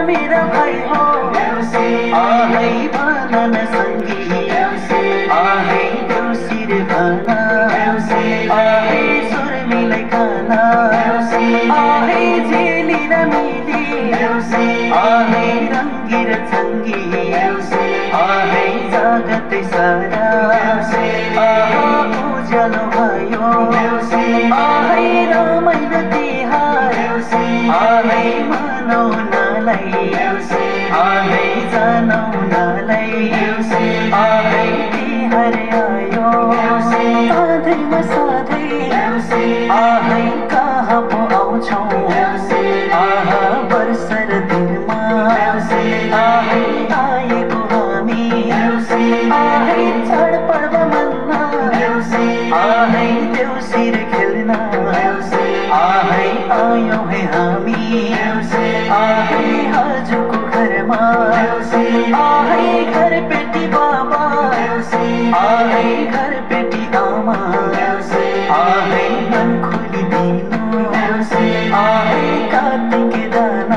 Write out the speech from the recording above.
मेरा भाइ हो आहै भन न सङ्गी आहै देउसी रे भन आहै स्वर मिलाई खान आहै झेली र मिली आहै रङ्गी र छङ्गी आहै जगतै सारा आहा उज्यालो भयो आहै रमाइलो तिहार आहै मनाउनलाई आहै जनाउनलाई आहै तिहार आयो सधैँमा सधैँ आहै कहाँ पो आउँछौ आहा वर्ष र दिनमा आहै आएको हामी आहै चाडपर्व मन्न आहै देउसी रे खेल्न आहै आयौँ है हामी आहै हजुरको घरमा आहै घर पेटी बाबा आहै घर पेटी आमा आहै मन खोलिदिनु आहै कार्तिके दान